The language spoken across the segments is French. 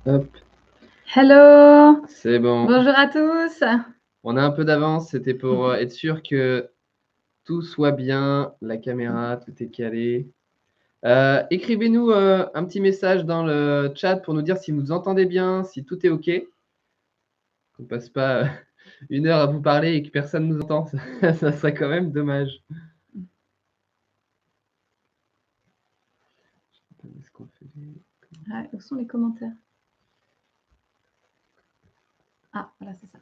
Hop, Hello, c'est bon. bonjour à tous. On a un peu d'avance, c'était pour être sûr que tout soit bien, la caméra, tout est calé. Écrivez-nous un petit message dans le chat pour nous dire si vous nous entendez bien, si tout est OK. Qu'on ne passe pas 1 heure à vous parler et que personne ne nous entend, ça serait quand même dommage. Est-ce qu'on fait Ah, où sont les commentaires? Ah, voilà, c'est ça.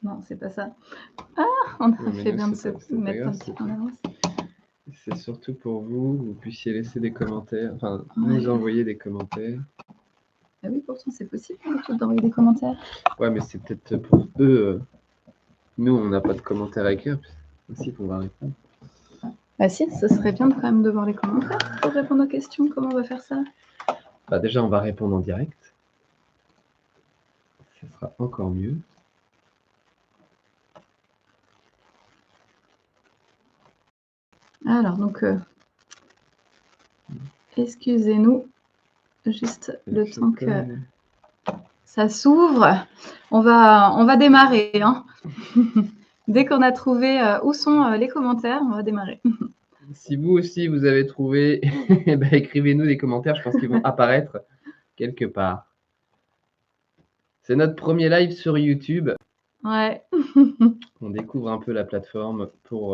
Non, c'est pas ça. Ah, on a Non, mais fait nous, bien de c'est se pas mettre grave, un petit peu en avance. c'est surtout pour vous, vous puissiez laisser des commentaires, enfin Ouais. nous envoyer des commentaires. Ah oui, pourtant, c'est possible d'envoyer des commentaires. Ouais, mais c'est peut-être pour eux. Nous, on n'a pas de commentaires à écrire, aussi qu'on va répondre. Bah si, ce serait bien quand même de voir les commentaires pour répondre aux questions. Comment on va faire ça? Bah déjà, on va répondre en direct. Ce sera encore mieux. Alors, donc, excusez-nous, juste le temps que ça s'ouvre. On va démarrer. Hein. Dès qu'on a trouvé où sont les commentaires, on va démarrer. Si vous aussi, vous avez trouvé, bah, écrivez-nous des commentaires. Je pense qu'ils vont apparaître quelque part. C'est notre premier live sur YouTube. Ouais. On découvre un peu la plateforme pour,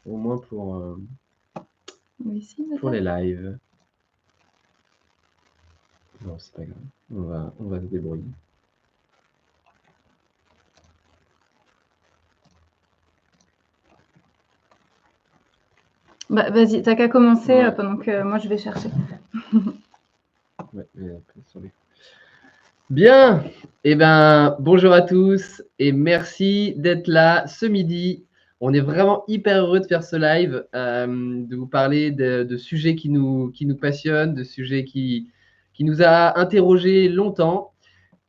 au moins pour les lives. Non, c'est pas grave. On va se débrouiller. Bah, vas-y, t'as qu'à commencer pendant que moi je vais chercher. Ouais, bien, eh ben, bonjour à tous et merci d'être là ce midi. On est vraiment hyper heureux de faire ce live, de vous parler de sujets qui nous passionnent, de sujets qui nous a interrogés longtemps.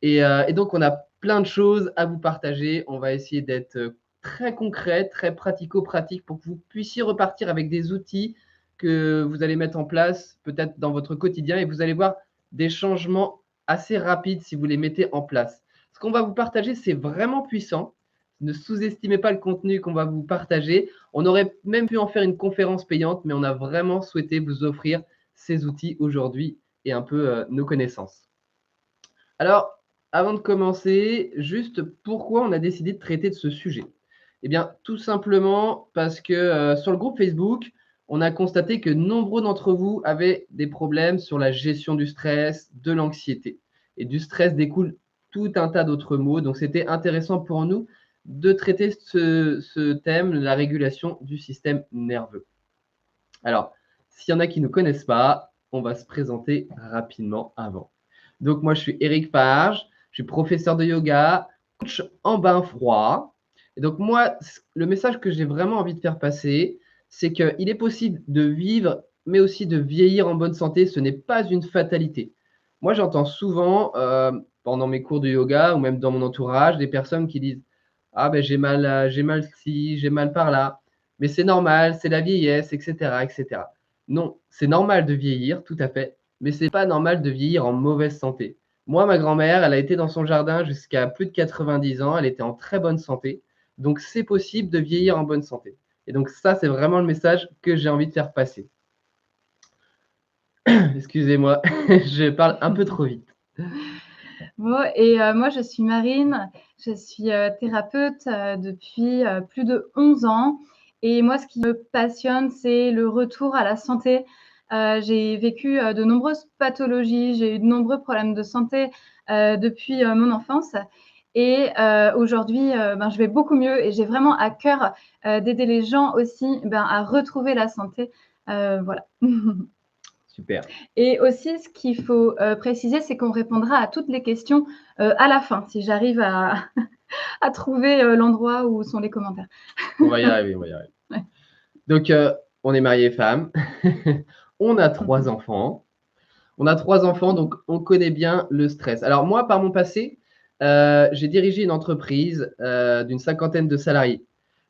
Et donc, on a plein de choses à vous partager. On va essayer d'être très concret, très pratico-pratique pour que vous puissiez repartir avec des outils que vous allez mettre en place peut-être dans votre quotidien et vous allez voir des changements assez rapides si vous les mettez en place. Ce qu'on va vous partager, c'est vraiment puissant. Ne sous-estimez pas le contenu qu'on va vous partager. On aurait même pu en faire une conférence payante, mais on a vraiment souhaité vous offrir ces outils aujourd'hui et un peu nos connaissances. Alors, avant de commencer, juste pourquoi on a décidé de traiter de ce sujet? Eh bien, tout simplement parce que sur le groupe Facebook, on a constaté que nombreux d'entre vous avaient des problèmes sur la gestion du stress, de l'anxiété. Et du stress découle tout un tas d'autres maux. Donc, c'était intéressant pour nous de traiter ce thème, la régulation du système nerveux. Alors, s'il y en a qui ne connaissent pas, on va se présenter rapidement avant. Donc, moi, je suis Eric Page, je suis professeur de yoga, coach en bain froid. Et donc, moi, le message que j'ai vraiment envie de faire passer, c'est qu'il est possible de vivre, mais aussi de vieillir en bonne santé. Ce n'est pas une fatalité. Moi, j'entends souvent, pendant mes cours de yoga ou même dans mon entourage, des personnes qui disent « Ah, ben, j'ai mal ci, j'ai mal par là. » Mais c'est normal, c'est la vieillesse, etc., etc. Non, c'est normal de vieillir, tout à fait, mais c'est pas normal de vieillir en mauvaise santé. Moi, ma grand-mère, elle a été dans son jardin jusqu'à plus de 90 ans, elle était en très bonne santé, donc c'est possible de vieillir en bonne santé. Et donc ça, c'est vraiment le message que j'ai envie de faire passer. Excusez-moi, je parle un peu trop vite. Bon, et moi, je suis Marine, je suis thérapeute depuis plus de 11 ans. Et moi, ce qui me passionne, c'est le retour à la santé. J'ai vécu de nombreuses pathologies, j'ai eu de nombreux problèmes de santé depuis mon enfance. Et aujourd'hui, je vais beaucoup mieux et j'ai vraiment à cœur d'aider les gens aussi à retrouver la santé. Voilà. Super. Et aussi, ce qu'il faut préciser, c'est qu'on répondra à toutes les questions à la fin, si j'arrive à, à trouver l'endroit où sont les commentaires. On va y arriver, on va y arriver. Ouais. Donc, on est mariés femmes. On a 3 enfants. On a 3 enfants, donc on connaît bien le stress. Alors moi, par mon passé, j'ai dirigé une entreprise d'une 50aine de salariés.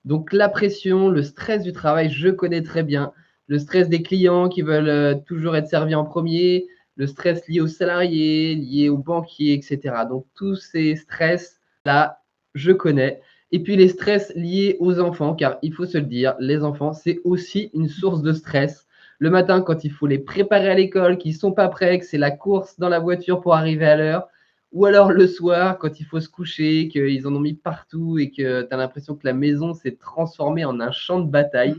Donc la pression, le stress du travail, je connais très bien. Le stress des clients qui veulent toujours être servis en premier, le stress lié aux salariés, lié aux banquiers, etc. Donc tous ces stress-là, je connais. Et puis les stress liés aux enfants, car il faut se le dire, les enfants, c'est aussi une source de stress. Le matin, quand il faut les préparer à l'école, qu'ils ne sont pas prêts, que c'est la course dans la voiture pour arriver à l'heure, ou alors le soir, quand il faut se coucher, qu'ils en ont mis partout et que tu as l'impression que la maison s'est transformée en un champ de bataille.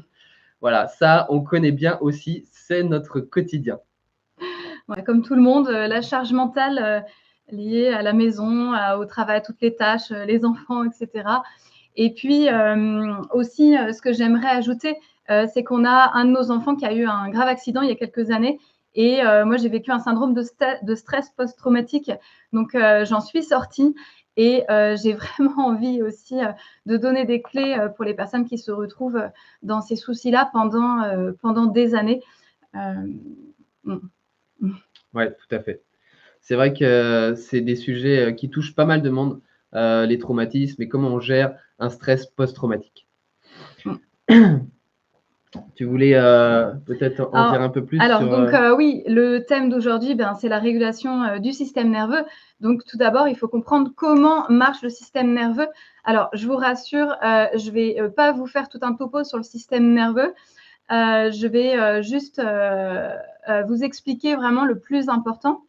Voilà, ça, on connaît bien aussi, c'est notre quotidien. Ouais, comme tout le monde, la charge mentale liée à la maison, au travail, toutes les tâches, les enfants, etc. Et puis aussi, ce que j'aimerais ajouter, c'est qu'on a un de nos enfants qui a eu un grave accident il y a quelques années. Et moi, j'ai vécu un syndrome de stress post-traumatique. Donc, j'en suis sortie. Et j'ai vraiment envie aussi de donner des clés pour les personnes qui se retrouvent dans ces soucis-là pendant des années. Oui, tout à fait. C'est vrai que c'est des sujets qui touchent pas mal de monde, les traumatismes et comment on gère un stress post-traumatique. Tu voulais peut-être en dire un peu plus alors, sur… donc oui, le thème d'aujourd'hui, c'est la régulation du système nerveux. Donc tout d'abord, il faut comprendre comment marche le système nerveux. Alors, je vous rassure, je ne vais pas vous faire tout un topo sur le système nerveux. Je vais juste vous expliquer vraiment le plus important.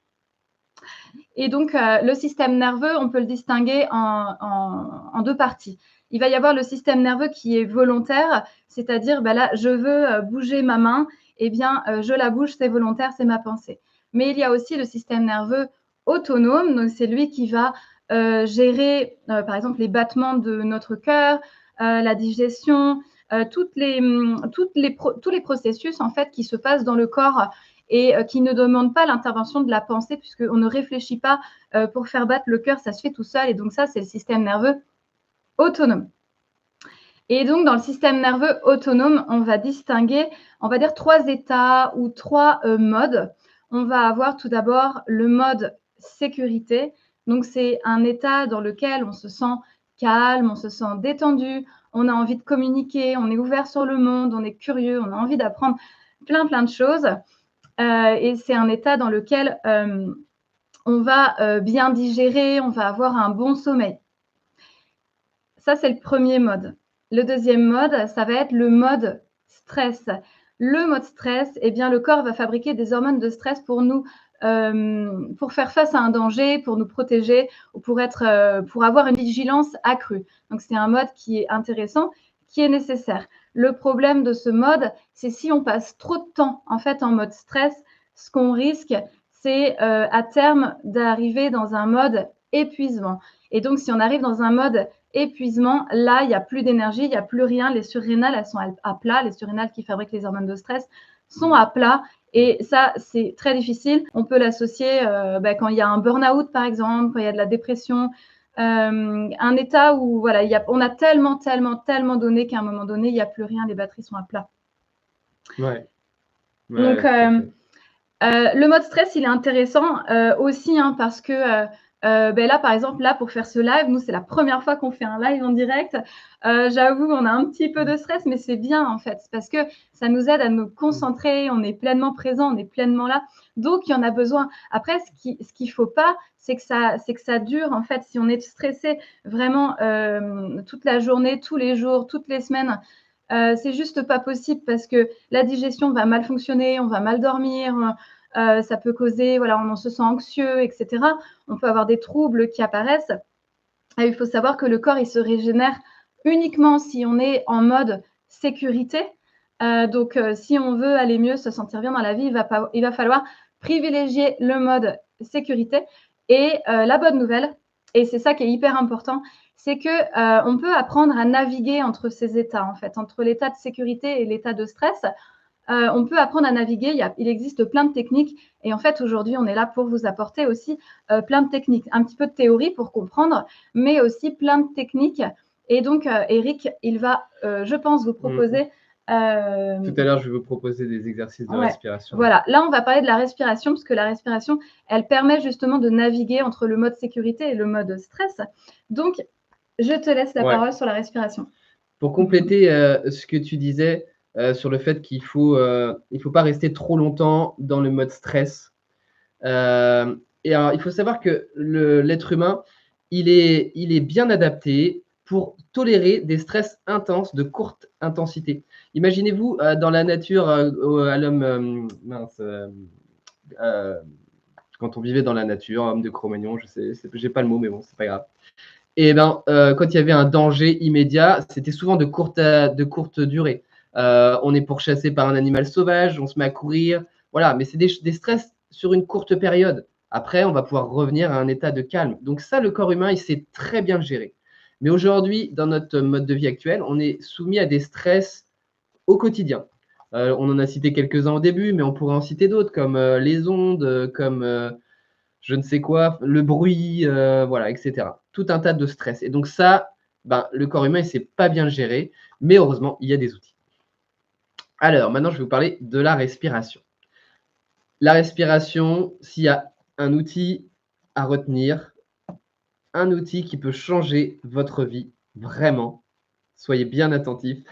Et donc, le système nerveux, on peut le distinguer en deux parties. Il va y avoir le système nerveux qui est volontaire, c'est-à-dire, là, je veux bouger ma main, eh bien, je la bouge, c'est volontaire, c'est ma pensée. Mais il y a aussi le système nerveux autonome, donc c'est lui qui va gérer, par exemple, les battements de notre cœur, la digestion, tous les processus, en fait, qui se passent dans le corps et qui ne demande pas l'intervention de la pensée, puisqu'on ne réfléchit pas pour faire battre le cœur, ça se fait tout seul. Et donc ça, c'est le système nerveux autonome. Et donc, dans le système nerveux autonome, on va distinguer, on va dire, 3 états ou 3 modes. On va avoir tout d'abord le mode sécurité. Donc, c'est un état dans lequel on se sent calme, on se sent détendu, on a envie de communiquer, on est ouvert sur le monde, on est curieux, on a envie d'apprendre plein de choses. Et c'est un état dans lequel on va bien digérer, on va avoir un bon sommeil. Ça, c'est le premier mode. Le deuxième mode, ça va être le mode stress. Le mode stress, eh bien, le corps va fabriquer des hormones de stress pour nous, pour faire face à un danger, pour nous protéger ou pour avoir une vigilance accrue. Donc, c'est un mode qui est intéressant, qui est nécessaire. Le problème de ce mode, c'est si on passe trop de temps en fait en mode stress, ce qu'on risque, c'est à terme d'arriver dans un mode épuisement. Et donc, si on arrive dans un mode épuisement, là, il n'y a plus d'énergie, il n'y a plus rien. Les surrénales, elles sont à plat. Les surrénales qui fabriquent les hormones de stress sont à plat. Et ça, c'est très difficile. On peut l'associer quand il y a un burn-out, par exemple, quand il y a de la dépression, un état où voilà, on a tellement donné qu'à un moment donné, il n'y a plus rien, les batteries sont à plat. Ouais. Donc, le mode stress, il est intéressant aussi parce que là, par exemple, là, pour faire ce live, nous, c'est la première fois qu'on fait un live en direct. J'avoue, on a un petit peu de stress, mais c'est bien, en fait, parce que ça nous aide à nous concentrer, on est pleinement présent, on est pleinement là. Donc, il y en a besoin. Après, ce qu'il ne faut pas, c'est que ça dure, en fait. Si on est stressé vraiment toute la journée, tous les jours, toutes les semaines, c'est juste pas possible parce que la digestion va mal fonctionner, on va mal dormir, ça peut causer, voilà, on se sent anxieux, etc. On peut avoir des troubles qui apparaissent. Et il faut savoir que le corps, il se régénère uniquement si on est en mode sécurité. Donc, si on veut aller mieux, se sentir bien dans la vie, il va falloir privilégier le mode sécurité. Et la bonne nouvelle, et c'est ça qui est hyper important, c'est que on peut apprendre à naviguer entre ces états, en fait, entre l'état de sécurité et l'état de stress. On peut apprendre à naviguer. Il existe plein de techniques. Et en fait, aujourd'hui, on est là pour vous apporter aussi plein de techniques. Un petit peu de théorie pour comprendre, mais aussi plein de techniques. Et donc, Eric, il va, je pense, vous proposer… Tout à l'heure, je vais vous proposer des exercices de respiration. Voilà. Là, on va parler de la respiration, parce que la respiration, elle permet justement de naviguer entre le mode sécurité et le mode stress. Donc, je te laisse la parole sur la respiration. Pour compléter ce que tu disais sur le fait qu'il faut pas rester trop longtemps dans le mode stress. Et alors, il faut savoir que l'être humain, il est bien adapté pour tolérer des stress intenses de courte intensité. Imaginez-vous dans la nature, à l'homme, quand on vivait dans la nature, homme de Cro-Magnon, je sais, j'ai pas le mot, mais bon, c'est pas grave. Et ben, quand il y avait un danger immédiat, c'était souvent de courte durée. On est pourchassé par un animal sauvage, on se met à courir, voilà, mais c'est des stress sur une courte période. Après, on va pouvoir revenir à un état de calme. Donc ça, le corps humain, il sait très bien le gérer. Mais aujourd'hui, dans notre mode de vie actuel, on est soumis à des stress au quotidien. On en a cité quelques-uns au début, mais on pourrait en citer d'autres, comme les ondes, comme je ne sais quoi, le bruit, voilà, etc. Tout un tas de stress. Et donc ça, ben, le corps humain, il ne sait pas bien le gérer, mais heureusement, il y a des outils. Alors, maintenant, je vais vous parler de la respiration. La respiration, s'il y a un outil à retenir, un outil qui peut changer votre vie, vraiment, soyez bien attentifs,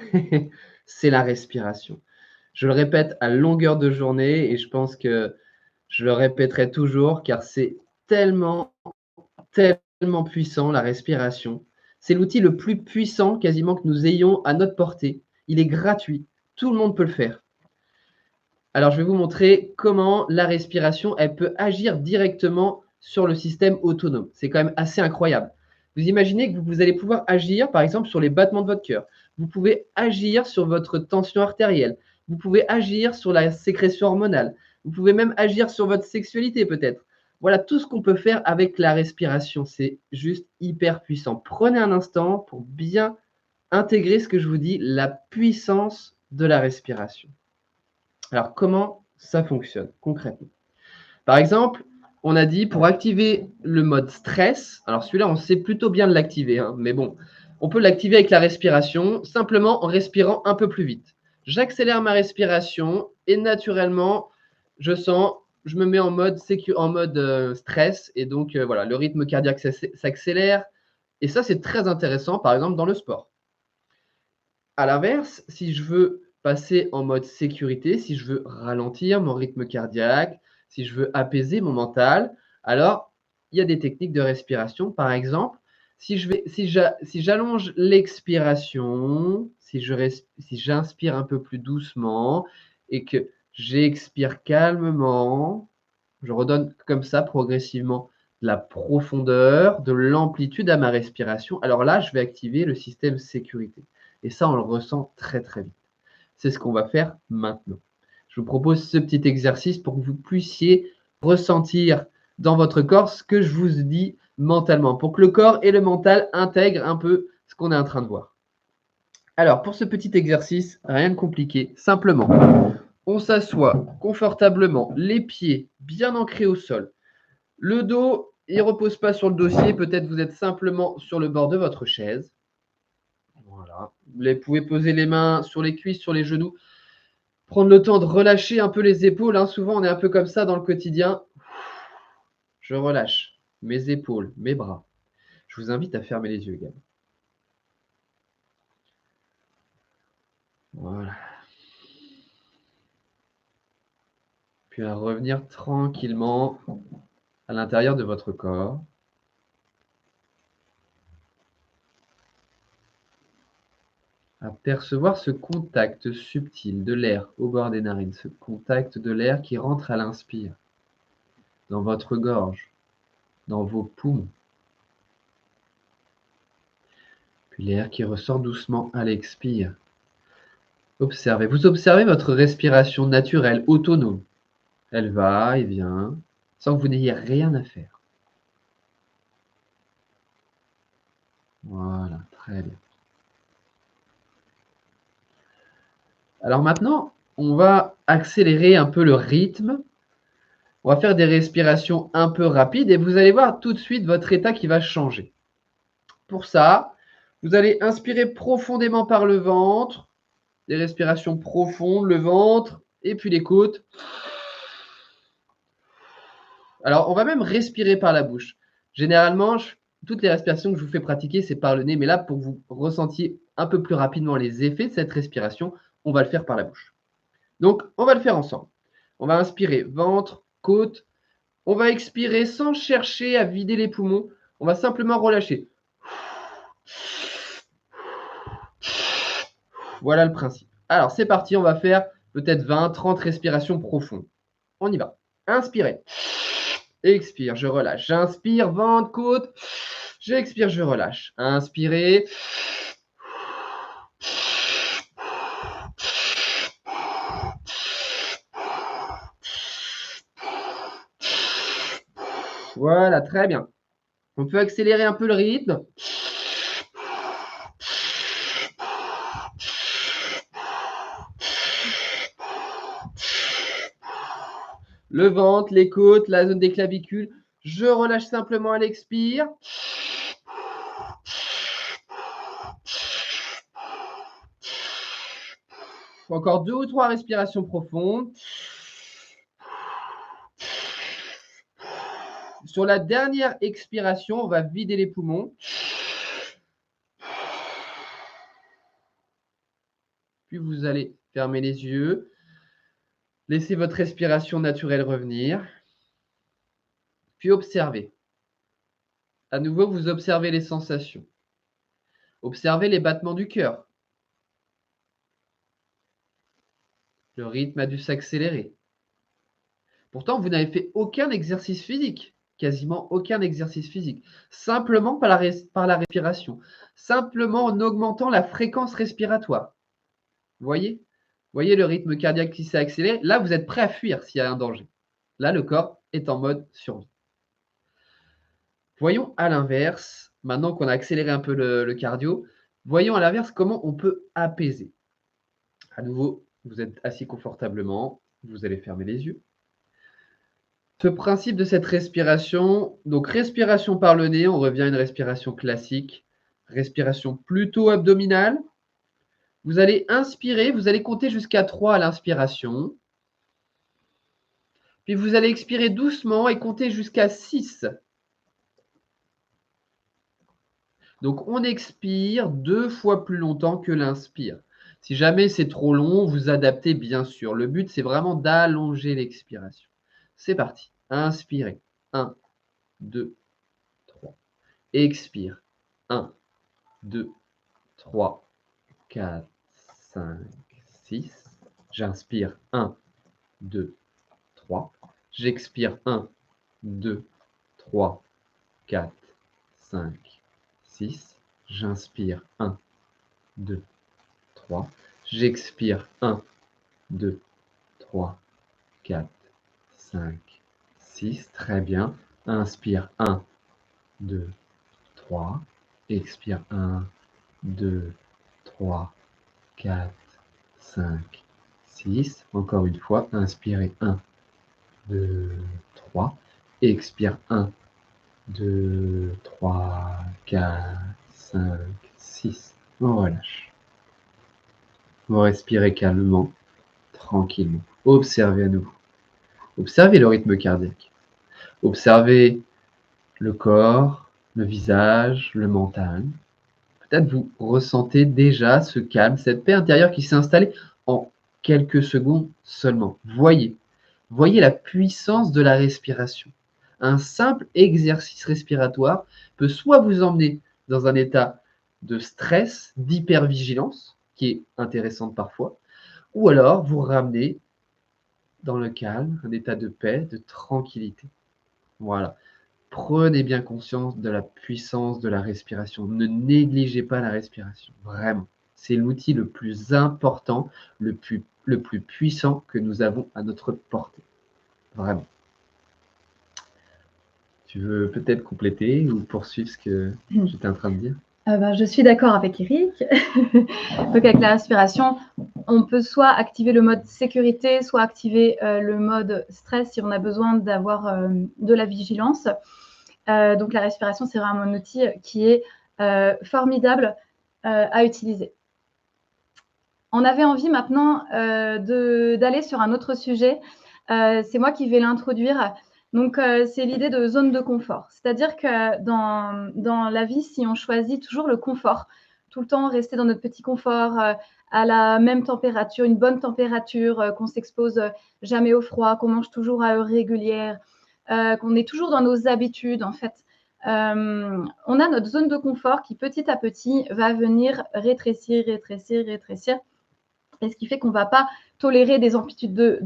c'est la respiration. Je le répète à longueur de journée et je pense que je le répéterai toujours car c'est tellement, tellement puissant, la respiration. C'est l'outil le plus puissant quasiment que nous ayons à notre portée. Il est gratuit. Tout le monde peut le faire. Alors, je vais vous montrer comment la respiration, elle peut agir directement sur le système autonome. C'est quand même assez incroyable. Vous imaginez que vous allez pouvoir agir, par exemple, sur les battements de votre cœur. Vous pouvez agir sur votre tension artérielle. Vous pouvez agir sur la sécrétion hormonale. Vous pouvez même agir sur votre sexualité, peut-être. Voilà tout ce qu'on peut faire avec la respiration. C'est juste hyper puissant. Prenez un instant pour bien intégrer ce que je vous dis, la puissance de la respiration. Alors, comment ça fonctionne concrètement? Par exemple, on a dit pour activer le mode stress, alors celui-là, on sait plutôt bien l'activer, hein, mais bon, on peut l'activer avec la respiration, simplement en respirant un peu plus vite. J'accélère ma respiration et naturellement, je me mets en mode stress et donc voilà, le rythme cardiaque s'accélère. Et ça, c'est très intéressant, par exemple, dans le sport. À l'inverse, si je veux passer en mode sécurité, si je veux ralentir mon rythme cardiaque, si je veux apaiser mon mental, alors il y a des techniques de respiration. Par exemple, si j'allonge l'expiration, si j'inspire un peu plus doucement et que j'expire calmement, je redonne comme ça progressivement de la profondeur, de l'amplitude à ma respiration. Alors là, je vais activer le système sécurité. Et ça, on le ressent très, très vite. C'est ce qu'on va faire maintenant. Je vous propose ce petit exercice pour que vous puissiez ressentir dans votre corps ce que je vous dis mentalement, pour que le corps et le mental intègrent un peu ce qu'on est en train de voir. Alors, pour ce petit exercice, rien de compliqué, simplement, on s'assoit confortablement, les pieds bien ancrés au sol. Le dos, il ne repose pas sur le dossier, peut-être vous êtes simplement sur le bord de votre chaise. Voilà. Vous pouvez poser les mains sur les cuisses, sur les genoux. Prendre le temps de relâcher un peu les épaules. Hein. Souvent, on est un peu comme ça dans le quotidien. Je relâche mes épaules, mes bras. Je vous invite à fermer les yeux également. Voilà. Puis à revenir tranquillement à l'intérieur de votre corps. À percevoir ce contact subtil de l'air au bord des narines, ce contact de l'air qui rentre à l'inspire, dans votre gorge, dans vos poumons. Puis l'air qui ressort doucement à l'expire. Observez. Vous observez votre respiration naturelle, autonome. Elle va et vient, sans que vous n'ayez rien à faire. Voilà, très bien. Alors maintenant, on va accélérer un peu le rythme. On va faire des respirations un peu rapides et vous allez voir tout de suite votre état qui va changer. Pour ça, vous allez inspirer profondément par le ventre, des respirations profondes, le ventre et puis les côtes. Alors, on va même respirer par la bouche. Généralement, toutes les respirations que je vous fais pratiquer, c'est par le nez. Mais là, pour que vous ressentiez un peu plus rapidement les effets de cette respiration, on va le faire par la bouche. Donc, on va le faire ensemble. On va inspirer ventre, côte. On va expirer sans chercher à vider les poumons. On va simplement relâcher. Voilà le principe. Alors, c'est parti. On va faire peut-être 20, 30 respirations profondes. On y va. Inspirez. Expire, je relâche. J'inspire, ventre, côte. J'expire, je relâche. Inspirez. Voilà, très bien. On peut accélérer un peu le rythme. Le ventre, les côtes, la zone des clavicules. Je relâche simplement à l'expire. Encore 2 ou 3 respirations profondes. Sur la dernière expiration, on va vider les poumons. Puis vous allez fermer les yeux. Laissez votre respiration naturelle revenir. Puis observez. À nouveau, vous observez les sensations. Observez les battements du cœur. Le rythme a dû s'accélérer. Pourtant, vous n'avez fait aucun exercice physique, quasiment aucun exercice physique, simplement par la respiration, simplement en augmentant la fréquence respiratoire. Voyez? Voyez le rythme cardiaque qui s'est accéléré. Là, vous êtes prêt à fuir s'il y a un danger. Là, le corps est en mode survie. Voyons à l'inverse, maintenant qu'on a accéléré un peu le cardio, voyons à l'inverse comment on peut apaiser. À nouveau, vous êtes assis confortablement, vous allez fermer les yeux. Ce principe de cette respiration, donc respiration par le nez, on revient à une respiration classique, respiration plutôt abdominale. Vous allez inspirer, vous allez compter jusqu'à 3 à l'inspiration. Puis vous allez expirer doucement et compter jusqu'à 6. Donc on expire 2 fois plus longtemps que l'inspire. Si jamais c'est trop long, vous adaptez bien sûr. Le but, c'est vraiment d'allonger l'expiration. C'est parti. Inspirez. 1, 2, 3. Expire. 1, 2, 3, 4, 5, 6. J'inspire. 1, 2, 3. J'expire. 1, 2, 3, 4, 5, 6. J'inspire. 1, 2, 3. J'expire. 1, 2, 3, 4, 5, 6. Très bien. Inspire. 1, 2, 3. Expire. 1, 2, 3, 4, 5, 6. Encore une fois. Inspirez. 1, 2, 3. Expire. 1, 2, 3, 4, 5, 6. On relâche. Vous respirez calmement, tranquillement. Observez à nouveau. Observez le rythme cardiaque. Observez le corps, le visage, le mental. Peut-être vous ressentez déjà ce calme, cette paix intérieure qui s'est installée en quelques secondes seulement. Voyez la puissance de la respiration. Un simple exercice respiratoire peut soit vous emmener dans un état de stress, d'hypervigilance, qui est intéressante parfois, ou alors vous ramener dans le calme, un état de paix, de tranquillité. Voilà. Prenez bien conscience de la puissance de la respiration. Ne négligez pas la respiration, vraiment. C'est l'outil le plus important, le plus puissant que nous avons à notre portée. Vraiment. Tu veux peut-être compléter ou poursuivre ce que j'étais en train de dire? Je suis d'accord avec Eric. Donc avec la respiration, on peut soit activer le mode sécurité, soit activer le mode stress si on a besoin d'avoir de la vigilance. Donc la respiration, c'est vraiment un outil qui est formidable à utiliser. On avait envie maintenant d'aller sur un autre sujet. C'est moi qui vais l'introduire. Donc, c'est l'idée de zone de confort. C'est-à-dire que dans la vie, si on choisit toujours le confort, tout le temps rester dans notre petit confort, à la même température, une bonne température, qu'on s'expose jamais au froid, qu'on mange toujours à heure régulière, qu'on est toujours dans nos habitudes, en fait. On a notre zone de confort qui, petit à petit, va venir rétrécir, rétrécir, rétrécir. Et ce qui fait qu'on ne va pas tolérer des amplitudes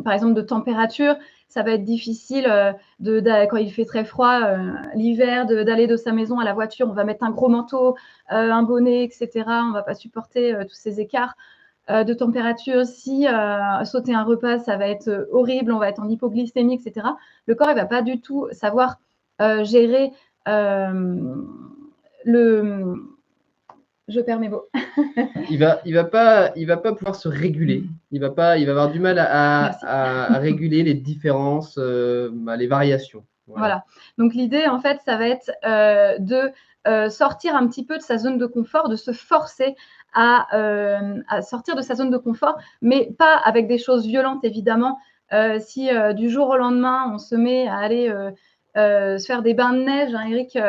par exemple, de température. Ça va être difficile quand il fait très froid l'hiver, d'aller de sa maison à la voiture. On va mettre un gros manteau, un bonnet, etc. On ne va pas supporter tous ces écarts de température. Si sauter un repas, ça va être horrible, on va être en hypoglycémie, etc. Le corps, il ne va pas du tout savoir gérer Je perds mes mots. Il va pas pouvoir se réguler. Il va avoir du mal à réguler les différences, les variations. Voilà. Donc l'idée, en fait, ça va être de sortir un petit peu de sa zone de confort, de se forcer à sortir de sa zone de confort, mais pas avec des choses violentes, évidemment. Si du jour au lendemain, on se met à aller se faire des bains de neige, hein, Eric,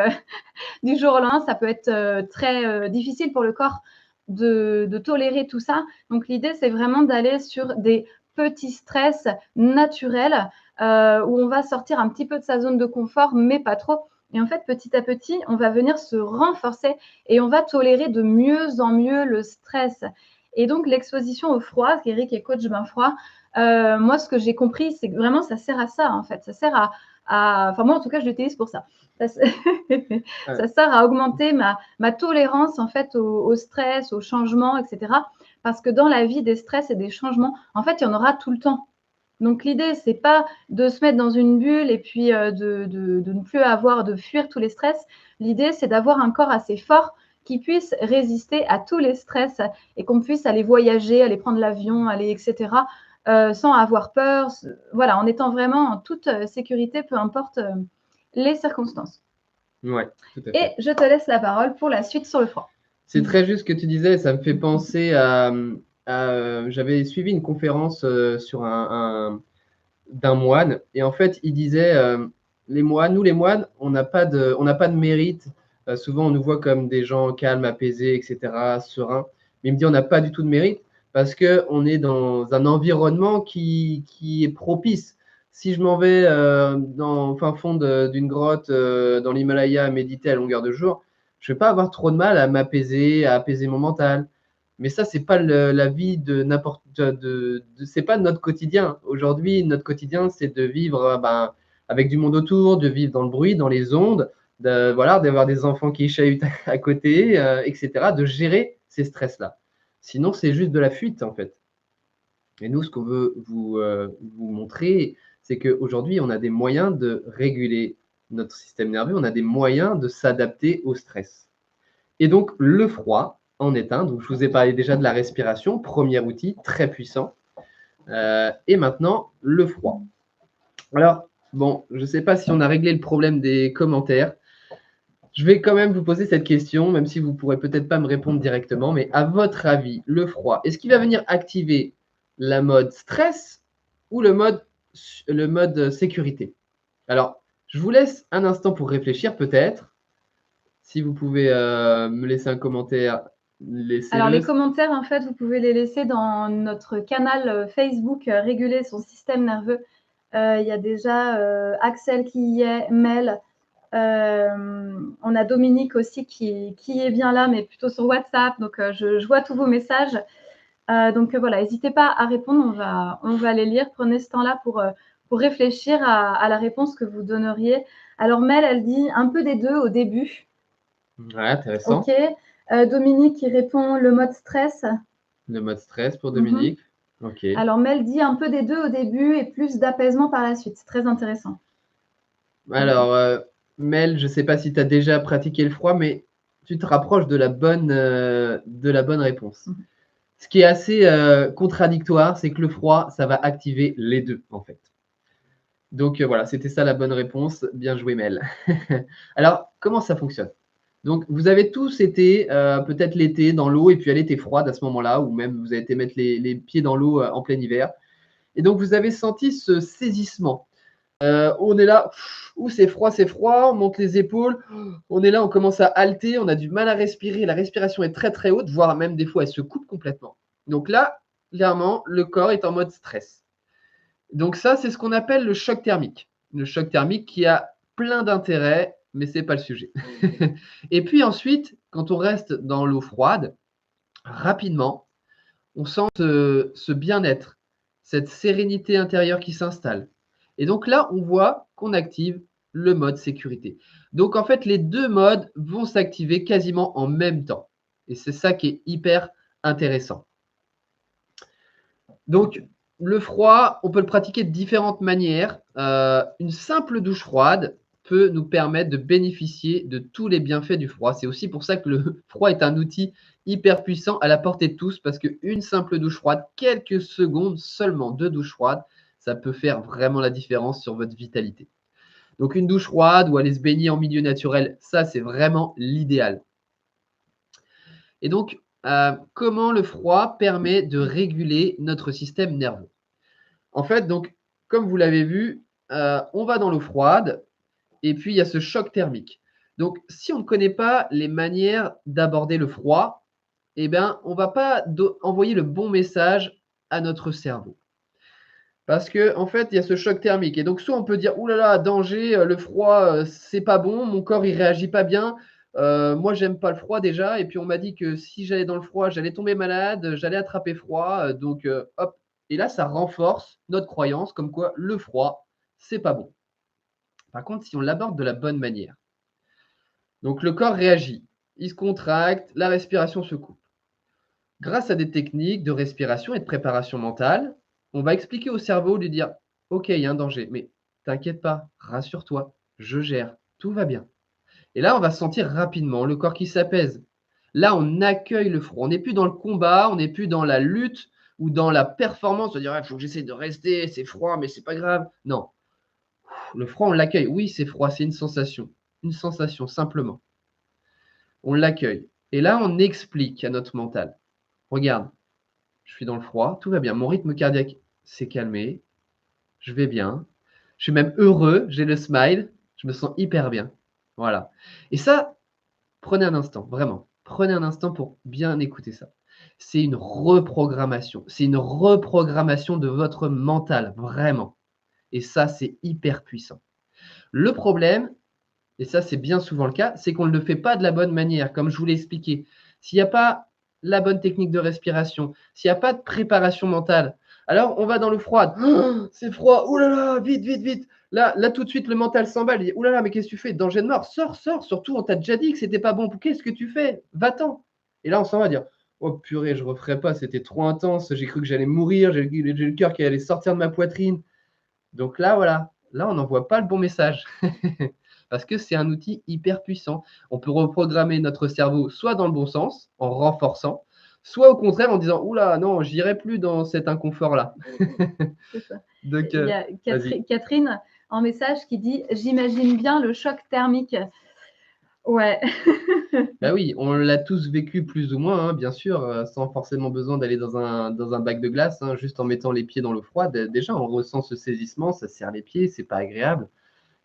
du jour au lendemain, ça peut être très difficile pour le corps de tolérer tout ça. Donc l'idée, c'est vraiment d'aller sur des petits stress naturels où on va sortir un petit peu de sa zone de confort, mais pas trop. Et en fait, petit à petit, on va venir se renforcer et on va tolérer de mieux en mieux le stress. Et donc, l'exposition au froid, Eric est coach bain froid, moi, ce que j'ai compris, c'est que vraiment, ça sert à ça, en fait. Ça sert enfin, moi, en tout cas, je l'utilise pour ça. Ça sert à augmenter ma tolérance, en fait, au stress, au changement, etc. Parce que dans la vie, des stress et des changements, en fait, il y en aura tout le temps. Donc l'idée, c'est pas de se mettre dans une bulle et puis de ne plus de fuir tous les stress. L'idée, c'est d'avoir un corps assez fort qui puisse résister à tous les stress et qu'on puisse aller voyager, aller prendre l'avion, aller, etc., sans avoir peur, voilà, en étant vraiment en toute sécurité, peu importe les circonstances. Ouais, tout à fait. Et je te laisse la parole pour la suite sur le froid. C'est très juste ce que tu disais, ça me fait penser j'avais suivi une conférence sur d'un moine, et en fait, il disait nous les moines, on n'a pas de mérite. Souvent, on nous voit comme des gens calmes, apaisés, etc., sereins. Mais il me dit, on n'a pas du tout de mérite parce qu'on est dans un environnement qui est propice. Si je m'en vais dans le fin fond d'une grotte dans l'Himalaya à méditer à longueur de jour, je ne vais pas avoir trop de mal à m'apaiser, à apaiser mon mental. Mais ça, c'est pas la vie de n'importe, c'est pas notre quotidien. Aujourd'hui, notre quotidien, c'est de vivre avec du monde autour, de vivre dans le bruit, dans les ondes, voilà, d'avoir des enfants qui chahutent à côté, etc., de gérer ces stress-là. Sinon, c'est juste de la fuite, en fait. Et nous, ce qu'on veut vous montrer, c'est qu'aujourd'hui, on a des moyens de réguler notre système nerveux, on a des moyens de s'adapter au stress. Et donc, le froid en est un. Donc, je vous ai parlé déjà de la respiration, premier outil très puissant. Et maintenant, le froid. Alors, bon, je ne sais pas si on a réglé le problème des commentaires. Je vais quand même vous poser cette question, même si vous ne pourrez peut-être pas me répondre directement. Mais à votre avis, le froid, est-ce qu'il va venir activer la mode stress ou le mode sécurité? Alors, je vous laisse un instant pour réfléchir peut-être. Si vous pouvez me laisser un commentaire, laissez-le. Alors, les commentaires, en fait, vous pouvez les laisser dans notre canal Facebook Réguler son système nerveux. Il y a déjà Axel qui y est, Mel. On a Dominique aussi qui est bien là, mais plutôt sur WhatsApp. Donc, je vois tous vos messages. Donc, voilà, n'hésitez pas à répondre. On va les lire. Prenez ce temps-là pour réfléchir à la réponse que vous donneriez. Alors, Mel, elle dit un peu des deux au début. Ouais, intéressant. Ok. Dominique qui répond le mode stress. Le mode stress pour Dominique. Ok. Alors, Mel dit un peu des deux au début et plus d'apaisement par la suite. C'est très intéressant. Alors, Mel, je ne sais pas si tu as déjà pratiqué le froid, mais tu te rapproches de la bonne réponse. Ce qui est assez contradictoire, c'est que le froid, ça va activer les deux, en fait. Donc, voilà, c'était ça la bonne réponse. Bien joué, Mel. Alors, comment ça fonctionne? Donc, vous avez tous été, peut-être l'été, dans l'eau, et puis elle était froide à ce moment-là, ou même vous avez été mettre les pieds dans l'eau en plein hiver. Et donc, vous avez senti ce saisissement. On est là, ouh, c'est froid, on monte les épaules, on est là, on commence à halter, on a du mal à respirer, la respiration est très très haute, voire même des fois elle se coupe complètement. Donc là, clairement, le corps est en mode stress. Donc ça, c'est ce qu'on appelle le choc thermique. Le choc thermique qui a plein d'intérêts, mais ce n'est pas le sujet. Et puis ensuite, quand on reste dans l'eau froide, rapidement, on sent ce bien-être, cette sérénité intérieure qui s'installe. Et donc là, on voit qu'on active le mode sécurité. Donc en fait, les deux modes vont s'activer quasiment en même temps. Et c'est ça qui est hyper intéressant. Donc, le froid, on peut le pratiquer de différentes manières. Une simple douche froide peut nous permettre de bénéficier de tous les bienfaits du froid. C'est aussi pour ça que le froid est un outil hyper puissant à la portée de tous, parce qu'une simple douche froide, quelques secondes seulement de douche froide, ça peut faire vraiment la différence sur votre vitalité. Donc, une douche froide ou aller se baigner en milieu naturel, ça, c'est vraiment l'idéal. Et donc, comment le froid permet de réguler notre système nerveux? En fait, donc, comme vous l'avez vu, on va dans l'eau froide et puis il y a ce choc thermique. Donc, si on ne connaît pas les manières d'aborder le froid, eh bien, on ne va pas envoyer le bon message à notre cerveau. Parce que en fait, il y a ce choc thermique. Et donc, soit on peut dire, ouh là là, danger, le froid, c'est pas bon, mon corps il réagit pas bien. Moi, j'aime pas le froid déjà. Et puis, on m'a dit que si j'allais dans le froid, j'allais tomber malade, j'allais attraper froid. Donc, hop. Et là, ça renforce notre croyance comme quoi le froid, c'est pas bon. Par contre, si on l'aborde de la bonne manière, donc le corps réagit, il se contracte, la respiration se coupe. Grâce à des techniques de respiration et de préparation mentale, on va expliquer au cerveau, lui dire, OK, il y a un danger, mais t'inquiète pas, rassure-toi, je gère, tout va bien. Et là, on va sentir rapidement le corps qui s'apaise. Là, on accueille le froid. On n'est plus dans le combat, on n'est plus dans la lutte ou dans la performance, de dire, il faut que j'essaie de rester, c'est froid, mais c'est pas grave. Non, le froid, on l'accueille. Oui, c'est froid, c'est une sensation simplement. On l'accueille. Et là, on explique à notre mental. Regarde, je suis dans le froid, tout va bien. Mon rythme cardiaque s'est calmé, je vais bien. Je suis même heureux, j'ai le smile, je me sens hyper bien. Voilà. Et ça, prenez un instant, vraiment. Prenez un instant pour bien écouter ça. C'est une reprogrammation. C'est une reprogrammation de votre mental, vraiment. Et ça, c'est hyper puissant. Le problème, et ça c'est bien souvent le cas, c'est qu'on ne le fait pas de la bonne manière, comme je vous l'ai expliqué. S'il n'y a pas la bonne technique de respiration, s'il n'y a pas de préparation mentale, alors on va dans le froid. Oh, c'est froid, oh là là, vite, vite, vite. Là, tout de suite, le mental s'emballe. Il dit, oh là là, mais qu'est-ce que tu fais? Danger de mort, sors, sors. Surtout, on t'a déjà dit que c'était pas bon. Qu'est-ce que tu fais? Va-t'en. Et là, on s'en va dire, oh purée, je referai pas, c'était trop intense. J'ai cru que j'allais mourir, j'ai le cœur qui allait sortir de ma poitrine. Donc là, voilà, là, on n'envoie pas le bon message. Parce que c'est un outil hyper puissant. On peut reprogrammer notre cerveau soit dans le bon sens, en renforçant, soit au contraire en disant, oula, non, j'irai plus dans cet inconfort-là. C'est ça. Donc, Il y a vas-y. Catherine en message qui dit j'imagine bien le choc thermique. Ouais. Bah oui, on l'a tous vécu plus ou moins, hein, bien sûr, sans forcément besoin d'aller dans un bac de glace, hein, juste en mettant les pieds dans l'eau froide. Déjà, on ressent ce saisissement, ça serre les pieds, c'est pas agréable.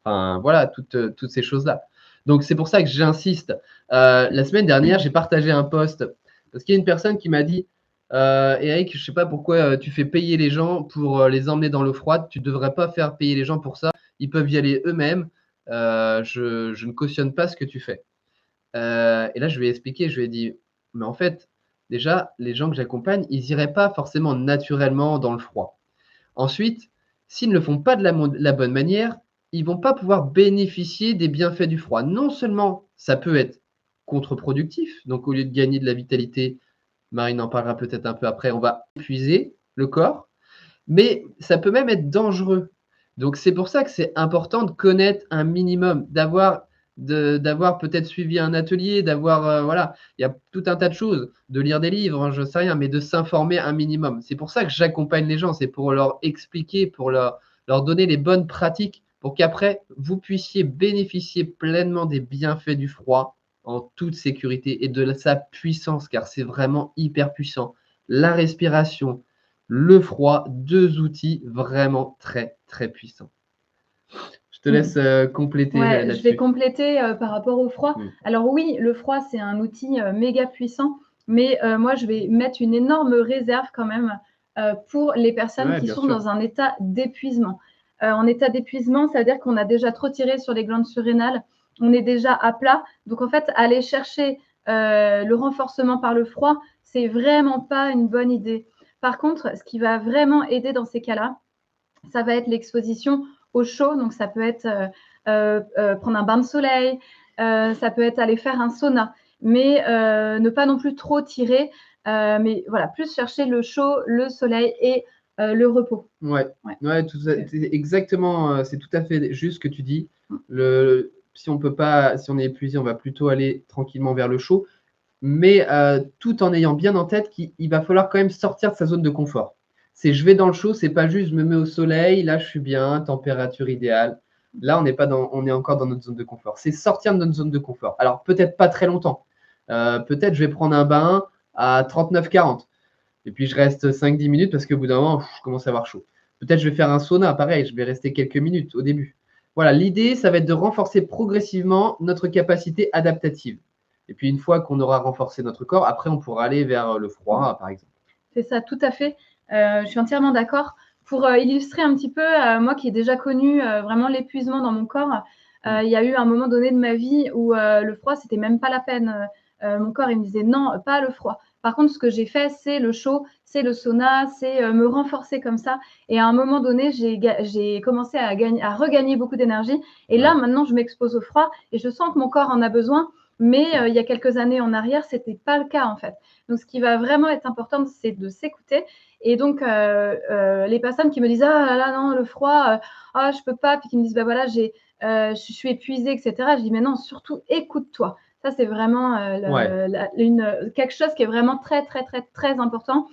Enfin, voilà, toutes ces choses-là. Donc, c'est pour ça que j'insiste. La semaine dernière, j'ai partagé un post parce qu'il y a une personne qui m'a dit, Eric, je ne sais pas pourquoi tu fais payer les gens pour les emmener dans l'eau froide. Tu ne devrais pas faire payer les gens pour ça. Ils peuvent y aller eux-mêmes. Je ne cautionne pas ce que tu fais. Et là, je lui ai expliqué, je lui ai dit, mais en fait, déjà, les gens que j'accompagne, ils n'iraient pas forcément naturellement dans le froid. Ensuite, s'ils ne le font pas de la bonne manière, ils vont pas pouvoir bénéficier des bienfaits du froid. Non seulement ça peut être contre-productif, donc au lieu de gagner de la vitalité, Marine en parlera peut-être un peu après, on va épuiser le corps, mais ça peut même être dangereux. Donc c'est pour ça que c'est important de connaître un minimum, d'avoir peut-être suivi un atelier, d'avoir voilà, il y a tout un tas de choses, de lire des livres, hein, je ne sais rien, mais de s'informer un minimum. C'est pour ça que j'accompagne les gens, c'est pour leur expliquer, pour leur donner les bonnes pratiques, pour qu'après vous puissiez bénéficier pleinement des bienfaits du froid en toute sécurité et de sa puissance, car c'est vraiment hyper puissant. La respiration, le froid, deux outils vraiment très très puissants. Je te laisse compléter Ouais, je vais là-dessus. compléter par rapport au froid. Alors oui, le froid, c'est un outil méga puissant, mais moi, je vais mettre une énorme réserve quand même pour les personnes Ouais, qui bien sont sûr. dans un état d'épuisement. En état d'épuisement, ça veut dire qu'on a déjà trop tiré sur les glandes surrénales, on est déjà à plat. Donc en fait, aller chercher le renforcement par le froid, c'est vraiment pas une bonne idée. Par contre, ce qui va vraiment aider dans ces cas-là, ça va être l'exposition au chaud. Donc, ça peut être prendre un bain de soleil, ça peut être aller faire un sauna, mais ne pas non plus trop tirer, mais voilà, plus chercher le chaud, le soleil et le repos. Ouais, Ouais. ouais, exactement, c'est tout à fait juste ce que tu dis. Si on peut pas, si on est épuisé, on va plutôt aller tranquillement vers le chaud, mais tout en ayant bien en tête qu'il va falloir quand même sortir de sa zone de confort. C'est je vais dans le chaud, c'est pas juste je me mets au soleil, là je suis bien, température idéale. Là, on n'est pas dans, on est encore dans notre zone de confort. C'est sortir de notre zone de confort. Alors peut-être pas très longtemps. Peut-être je vais prendre un bain à 39-40. Et puis je reste 5-10 minutes parce qu'au bout d'un moment, je commence à avoir chaud. Peut-être je vais faire un sauna, pareil, je vais rester quelques minutes au début. Voilà, l'idée, ça va être de renforcer progressivement notre capacité adaptative. Et puis une fois qu'on aura renforcé notre corps, après on pourra aller vers le froid, par exemple. C'est ça, tout à fait. Je suis entièrement d'accord. Pour illustrer un petit peu, moi qui ai déjà connu vraiment l'épuisement dans mon corps, il y a eu un moment donné de ma vie où le froid, c'était même pas la peine. Mon corps, il me disait non, pas le froid. Par contre, ce que j'ai fait, c'est le chaud, c'est le sauna, c'est me renforcer comme ça. Et à un moment donné, j'ai commencé à regagner beaucoup d'énergie. Et là, maintenant, je m'expose au froid et je sens que mon corps en a besoin. Mais il y a quelques années en arrière, c'était pas le cas en fait. Donc, ce qui va vraiment être important, c'est de s'écouter. Et donc, les personnes qui me disent ah là là non le froid, ah je peux pas, puis qui me disent bah voilà je suis épuisée, etc. Je dis mais non, surtout écoute-toi. Ça c'est vraiment quelque chose qui est vraiment très très très très important.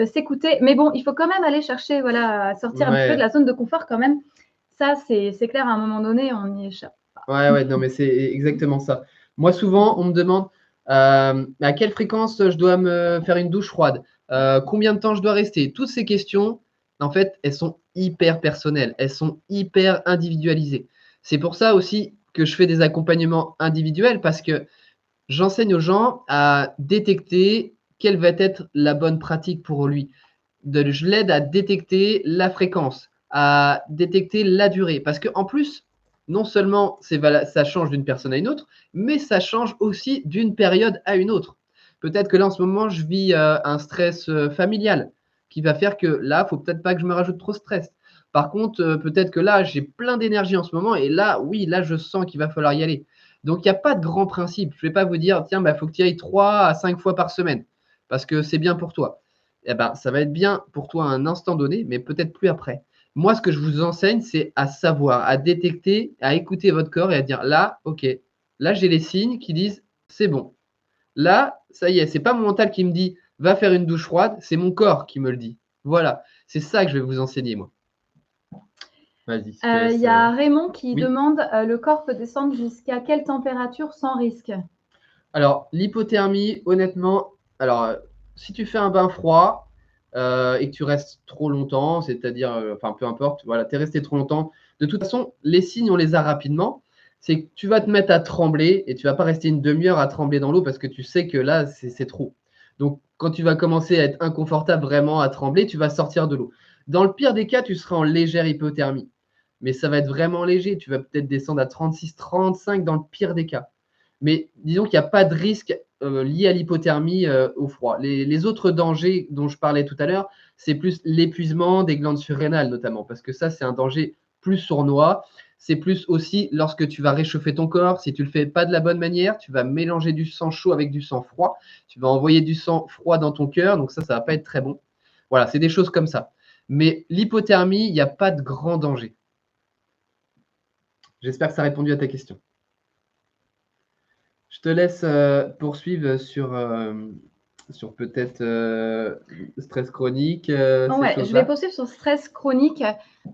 S'écouter, mais bon, il faut quand même aller chercher, voilà, à sortir un petit peu de la zone de confort quand même. Ça c'est clair, à un moment donné, on y échappe. Ouais, non, mais c'est exactement ça. Moi, souvent, on me demande à quelle fréquence je dois me faire une douche froide, combien de temps je dois rester. Toutes ces questions, en fait, elles sont hyper personnelles, elles sont hyper individualisées. C'est pour ça aussi que je fais des accompagnements individuels parce que j'enseigne aux gens à détecter quelle va être la bonne pratique pour lui. Je l'aide à détecter la fréquence, à détecter la durée. Parce qu'en plus, non seulement ça change d'une personne à une autre, mais ça change aussi d'une période à une autre. Peut-être que là, en ce moment, je vis un stress familial qui va faire que là, il ne faut peut-être pas que je me rajoute trop de stress. Par contre, peut-être que là, j'ai plein d'énergie en ce moment et là, oui, là, je sens qu'il va falloir y aller. Donc, il n'y a pas de grand principe. Je ne vais pas vous dire, tiens, il faut que tu y ailles 3 à 5 fois par semaine parce que c'est bien pour toi. Eh ben, ça va être bien pour toi à un instant donné, mais peut-être plus après. Moi, ce que je vous enseigne, c'est à savoir, à détecter, à écouter votre corps et à dire là, ok, là, j'ai les signes qui disent c'est bon. Là, ça y est, c'est pas mon mental qui me dit va faire une douche froide, c'est mon corps qui me le dit. Voilà, c'est ça que je vais vous enseigner, moi. Vas-y, je te laisse. Il y a Raymond qui Oui. demande le corps peut descendre jusqu'à quelle température sans risque? Alors, l'hypothermie, honnêtement, alors, si tu fais un bain froid et que tu restes trop longtemps, c'est-à-dire, enfin, peu importe, voilà, tu es resté trop longtemps, de toute façon, les signes, on les a rapidement. C'est que tu vas te mettre à trembler et tu vas pas rester une demi-heure à trembler dans l'eau parce que tu sais que là, c'est trop. Donc, quand tu vas commencer à être inconfortable vraiment à trembler, tu vas sortir de l'eau. Dans le pire des cas, tu seras en légère hypothermie. Mais ça va être vraiment léger. Tu vas peut-être descendre à 36, 35 dans le pire des cas. Mais disons qu'il n'y a pas de risque lié à l'hypothermie au froid. Les autres dangers dont je parlais tout à l'heure, c'est plus l'épuisement des glandes surrénales notamment, parce que ça, c'est un danger plus sournois. C'est plus aussi lorsque tu vas réchauffer ton corps, si tu ne le fais pas de la bonne manière, tu vas mélanger du sang chaud avec du sang froid, tu vas envoyer du sang froid dans ton cœur, donc ça ne va pas être très bon. Voilà, c'est des choses comme ça. Mais l'hypothermie, il n'y a pas de grand danger. J'espère que ça a répondu à ta question. Je te laisse poursuivre sur peut-être stress chronique, ces Ouais, je vais choses-là. poursuivre sur stress chronique.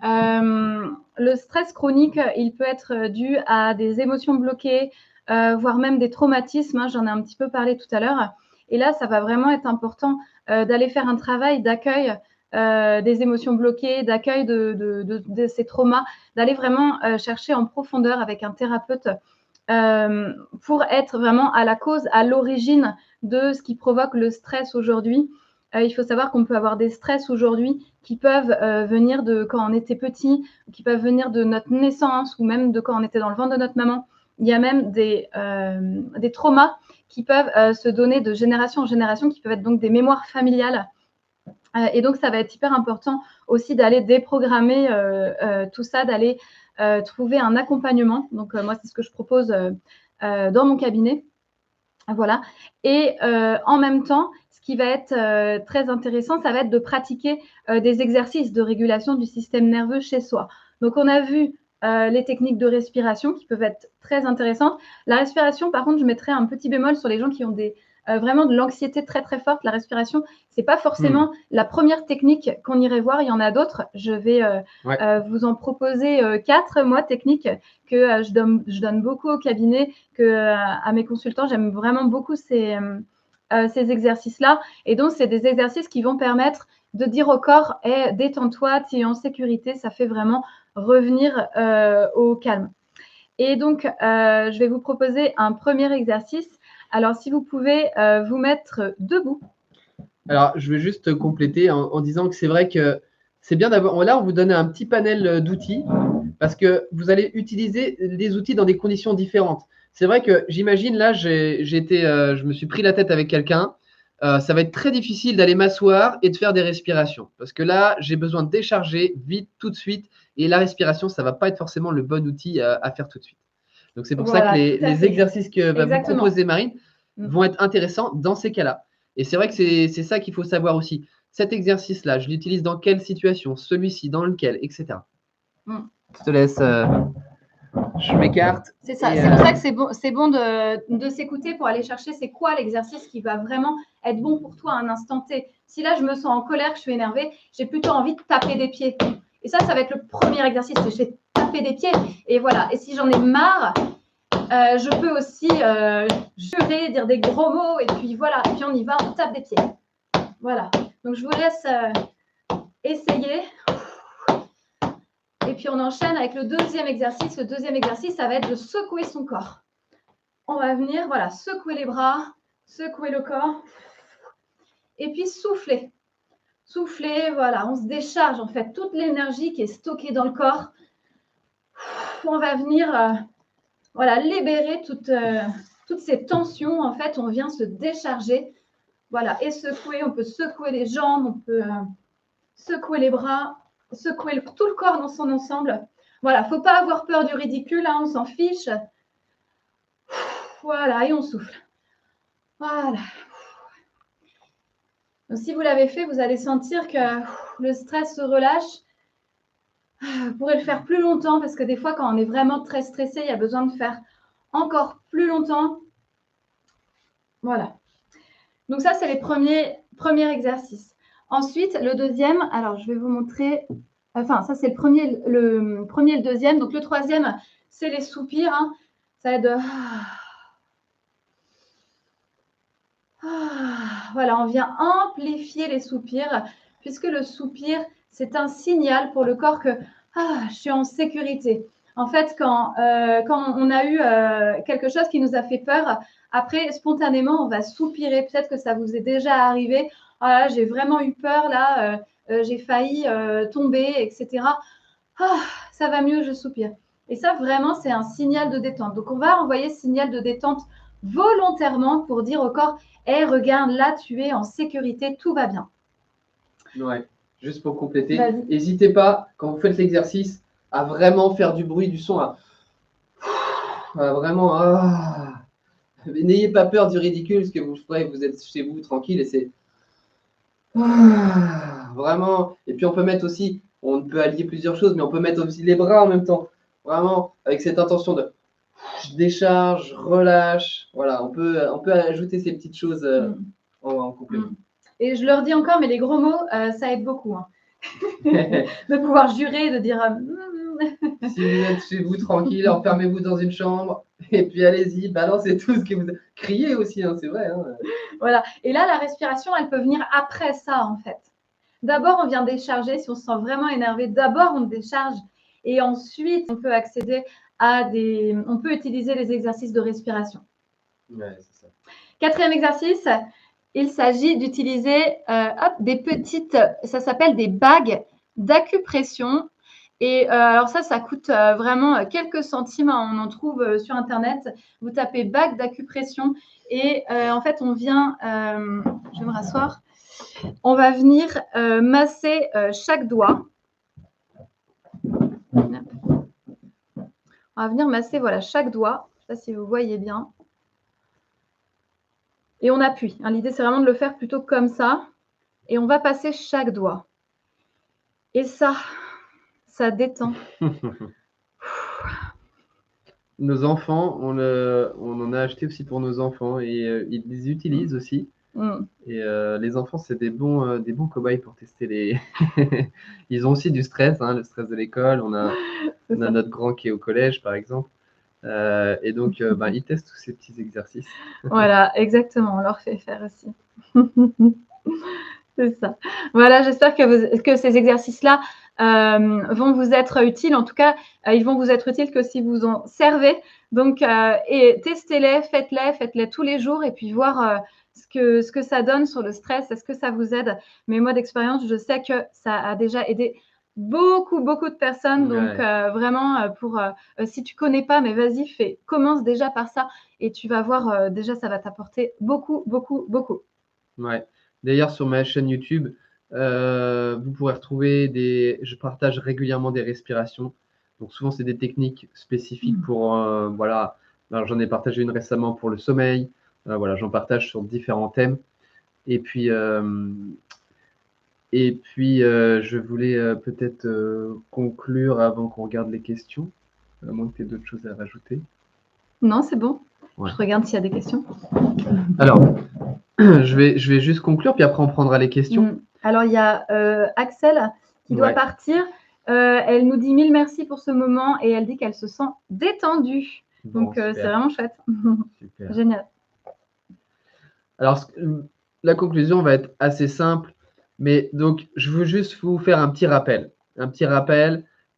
Le stress chronique, il peut être dû à des émotions bloquées, voire même des traumatismes, hein, j'en ai un petit peu parlé tout à l'heure. Et là, ça va vraiment être important d'aller faire un travail d'accueil des émotions bloquées, d'accueil de ces traumas, d'aller vraiment chercher en profondeur avec un thérapeute pour être vraiment à la cause, à l'origine de ce qui provoque le stress aujourd'hui. Il faut savoir qu'on peut avoir des stress aujourd'hui qui peuvent venir de quand on était petit, qui peuvent venir de notre naissance ou même de quand on était dans le ventre de notre maman. Il y a même des traumas qui peuvent se donner de génération en génération, qui peuvent être donc des mémoires familiales. Et donc, ça va être hyper important aussi d'aller déprogrammer tout ça, d'aller trouver un accompagnement. Donc, moi, c'est ce que je propose dans mon cabinet. Voilà. Et en même temps, ce qui va être très intéressant, ça va être de pratiquer des exercices de régulation du système nerveux chez soi. Donc, on a vu les techniques de respiration qui peuvent être très intéressantes. La respiration, par contre, je mettrais un petit bémol sur les gens qui ont vraiment de l'anxiété très, très forte. La respiration, ce n'est pas forcément la première technique qu'on irait voir. Il y en a d'autres. Je vais vous en proposer 4, moi, techniques que je donne beaucoup au cabinet, à mes consultants. J'aime vraiment beaucoup ces exercices-là. Et donc, c'est des exercices qui vont permettre de dire au corps hey, détends-toi, tu es en sécurité. Ça fait vraiment revenir au calme. Et donc, je vais vous proposer un premier exercice. Alors, si vous pouvez vous mettre debout. Alors, je vais juste compléter en disant que c'est vrai que c'est bien d'avoir… Là, on vous donne un petit panel d'outils parce que vous allez utiliser les outils dans des conditions différentes. C'est vrai que j'imagine, là, je me suis pris la tête avec quelqu'un. Ça va être très difficile d'aller m'asseoir et de faire des respirations parce que là, j'ai besoin de décharger vite, tout de suite. Et la respiration, ça ne va pas être forcément le bon outil à faire tout de suite. Donc, c'est pour ça que les exercices que va vous proposer Marine vont être intéressants dans ces cas-là. Et c'est vrai que c'est ça qu'il faut savoir aussi. Cet exercice-là, je l'utilise dans quelle situation? Celui-ci, dans lequel, etc. Je te laisse… je m'écarte. C'est ça. C'est pour ça que c'est bon de s'écouter pour aller chercher c'est quoi l'exercice qui va vraiment être bon pour toi à un instant T. Si là, je me sens en colère, que je suis énervée, j'ai plutôt envie de taper des pieds. Et ça va être le premier exercice. Je vais taper des pieds. Et voilà. Et si j'en ai marre, je peux aussi jurer, dire des gros mots. Et puis voilà. Et puis on y va, on tape des pieds. Voilà. Donc, je vous laisse essayer. Et puis, on enchaîne avec le deuxième exercice. Le deuxième exercice, ça va être de secouer son corps. On va venir, voilà, secouer les bras, secouer le corps. Et puis, souffler. Souffler, voilà, on se décharge, en fait, toute l'énergie qui est stockée dans le corps. On va venir, voilà, libérer toutes ces tensions. En fait, on vient se décharger. Voilà, et secouer. On peut secouer les jambes, on peut secouer les bras, secouer tout le corps dans son ensemble. Voilà, il ne faut pas avoir peur du ridicule, hein, on s'en fiche. Voilà, et on souffle. Voilà. Donc, si vous l'avez fait, vous allez sentir que le stress se relâche. Vous pourrez le faire plus longtemps parce que des fois, quand on est vraiment très stressé, il y a besoin de faire encore plus longtemps. Voilà. Donc, ça, c'est les premiers exercices. Ensuite, le deuxième, alors je vais vous montrer… Enfin, ça, c'est le premier et le deuxième. Donc, le troisième, c'est les soupirs. Hein. Ça va être de… Voilà, on vient amplifier les soupirs puisque le soupir, c'est un signal pour le corps que je suis en sécurité. En fait, quand on a eu quelque chose qui nous a fait peur, après, spontanément, on va soupirer. Peut-être que ça vous est déjà arrivé. Ah, j'ai vraiment eu peur, là, j'ai failli tomber, etc. Ça va mieux, je soupire. Et ça, vraiment, c'est un signal de détente. Donc, on va envoyer ce signal de détente volontairement pour dire au corps hey, regarde, là, tu es en sécurité, tout va bien. Ouais, juste pour compléter, n'hésitez pas, quand vous faites l'exercice, à vraiment faire du bruit, du son, à vraiment… N'ayez pas peur du ridicule, parce que vous êtes chez vous tranquille et c'est… Vraiment. Et puis, on peut mettre aussi, on peut allier plusieurs choses, mais on peut mettre aussi les bras en même temps. Vraiment, avec cette intention de… je décharge, je relâche. Voilà, on peut ajouter ces petites choses en complément. Et je leur dis encore, mais les gros mots, ça aide beaucoup. Hein. De pouvoir jurer, de dire… Si vous êtes chez vous tranquille, enfermez-vous dans une chambre et puis allez-y, balancez tout ce que vous… Criez aussi, hein, c'est vrai. Hein. Voilà. Et là, la respiration, elle peut venir après ça, en fait. D'abord, on vient décharger. Si on se sent vraiment énervé, d'abord, on décharge. Et ensuite, on peut accéder à on peut utiliser les exercices de respiration. Ouais, c'est ça. 4e exercice, il s'agit d'utiliser des petites, ça s'appelle des bagues d'acupression. Et alors ça coûte vraiment quelques centimes. On en trouve sur Internet. Vous tapez bague d'acupression et en fait, on vient, je vais me rasseoir, on va venir masser chaque doigt. On va venir masser voilà, chaque doigt. Je ne sais pas si vous voyez bien. Et on appuie. Hein. L'idée, c'est vraiment de le faire plutôt comme ça. Et on va passer chaque doigt. Et ça détend. Nos enfants, on en a acheté aussi pour nos enfants et ils les utilisent aussi. Et les enfants, c'est des bons cobayes pour tester les. Ils ont aussi du stress, hein, le stress de l'école. On a notre grand qui est au collège, par exemple. Et donc, ils testent tous ces petits exercices. Voilà, exactement. On leur fait faire aussi. C'est ça. Voilà, j'espère que ces exercices-là vont vous être utiles. En tout cas, ils vont vous être utiles que si vous en servez. Donc, et testez-les, faites-les tous les jours et puis voir ce que ça donne sur le stress. Est-ce que ça vous aide? Mais moi, d'expérience, je sais que ça a déjà aidé beaucoup de personnes. Donc, vraiment, si tu connais pas, mais vas-y, commence déjà par ça et tu vas voir, déjà, ça va t'apporter beaucoup. Ouais. D'ailleurs, sur ma chaîne YouTube, vous pourrez retrouver je partage régulièrement des respirations. Donc souvent, c'est des techniques spécifiques pour, voilà. Alors, j'en ai partagé une récemment pour le sommeil. Voilà, j'en partage sur différents thèmes. Et puis, je voulais peut-être conclure avant qu'on regarde les questions, à moins que tu aies d'autres choses à rajouter. Non, c'est bon. Ouais. Je regarde s'il y a des questions. Alors, je vais juste conclure, puis après on prendra les questions. Alors, il y a Axel qui doit partir. Elle nous dit 1000 merci pour ce moment et elle dit qu'elle se sent détendue. Bon, donc, c'est vraiment chouette. Super. Génial. Alors, la conclusion va être assez simple, mais donc, je veux juste vous faire un petit rappel